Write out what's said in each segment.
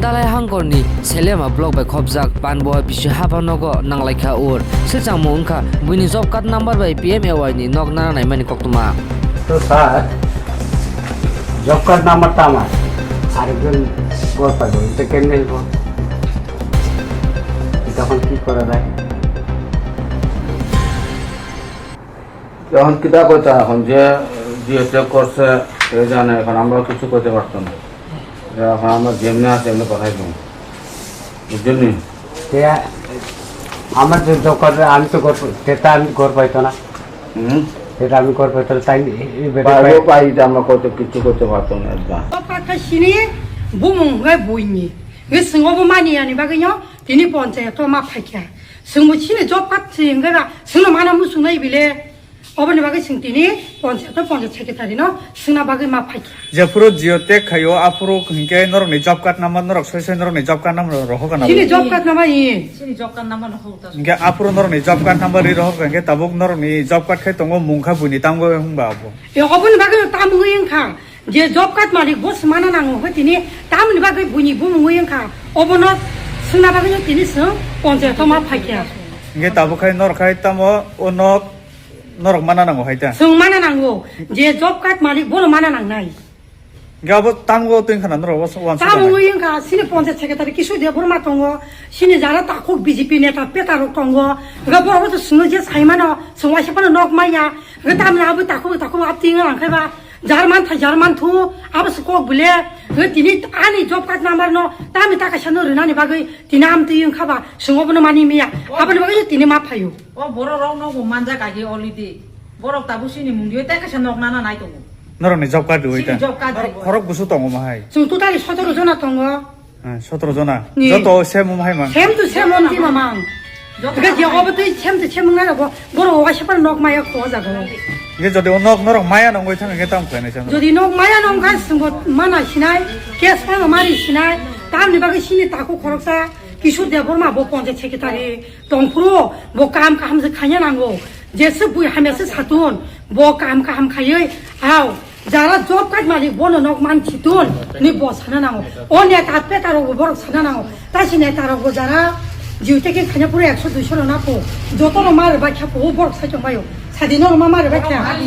Dalai hangkorni selema blok by khobjak panbo bisu habanogo nanglaikha ur sechangmo ungkha buini job card number by PMAY ni nok nana naimani koktuma तो sir job card number तामा আরেকজন গোল পাইবো এটা কেমনে হইব তখন কি করা যায় এখন কিতা কইতা এখন যে চেক করছে এ জানে এখন আমরা কিছু করতে পারতাম না এখন আমরা যেমনি আছে এমনি কথাই দিই বুঝলি আমার যে জব কার্ড আমি তো সেটা আমি ঘর পাইতো না সেটা আমি ঘর পাইতো তাই পাই আমরা করতে কিছু করতে পারতাম না 시니 부몽가 보이니 그 승어부 많이 아니 바그요 디니 번째 또 마파키야 승무 치네 저 파트 인가가 승나 많아 무슨 나이 빌레 어머니 바그 승티니 번째 또 번째 세계타리노 승나 바그 마파키야 제프로 지오텍 가요 앞으로 그게 너랑 내 잡갓 남만 너랑 설설 너랑 내 잡갓 남만 로호가 나 시니 접갓 나마이 시니 접갓 남만 호다 이게 앞으로 너랑 내 잡갓 남만이 로호가 이게 따복 너랑 내 잡갓 해 동거 뭉카 분이 담고 홍바고 여 어머니 바그 따무잉카 제 접갓 말이 보스 많아 나고 허티니 따무니 바그 분이 부몽잉카 어머너 승나 바그 디니 승 번째 또 마파키야 이게 따복하이 너랑 하이 따모 오너 너랑 만나는 거 하이다 승 많아 나고 제 접갓 말이 보러 많아 나나이 이게 아버 땅거 뜬 하나 너랑 와서 완수 따무잉카 시니 번째 세계타리 기수대 보러 마통고 시니 자라 따고 BJP 네타 빼따로 통고 그가 보러부터 승어제 사이마노 승와시바는 녹마야 그 다음에 아부 따고 앞팅을 안 해봐 자르만 투 아버스 꼭 불래 그 디니 아니 접갓 나마노 다음에 따가셔노 르나니 바그 디나암 뜨잉 카바 승어부는 많이 미야 아버님 바그 디니 마파요 어 뭐라고 너고 만자 가기 올리디 뭐라고 따부시니 문디에 때까지 녹나나 나이도 너랑 내 잡갓 시니 오이다 접갓 허락 부수 동거 마하이 지금 또 다리 서도로 전화 통고 서트로 전화 네. 저도 세몸 하이만 샘도 샘원디 마망 그러니까 여거부터 샘도 샘응나라고 뭐로 오가시바는 녹마야 고자고 이게 저기 너랑 마야 놓은 거 있잖아. 이게 다음 거네 저. যদি নক মায়া নম গাছ মানা সিনাই কেস পানো মারি সিনাই তামনি বাগে সিনি তাকো খরকসা কিশোর দেবর মা বো পঞ্চায়েত সেক্রেটারি টংফুরো বো কাম কাহামসে খাইয়া নাঙ্গো যেসে বুই হামেসে সাতুন বো কাম কাহাম খাইयै আও যারা জব কাজ মালিক বনো নক মান ছিতুন নি বো সানা নাঙ্গো ও নে কাপে তারো বড় সানা নাঙ্গো তাসি নে তারো গো যারা জিউতেকে খাইয়া পুরো 100 200 না পো যত মার বা খাপো বড় সাইতো মায়ো 사디노 마마를 백해 아사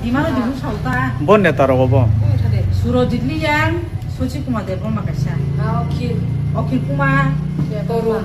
디마로 디부 살다 뭔 내따라고 봐. 수로질리양 소치쿠마 대본 마카샤 오킬 쿠마 또루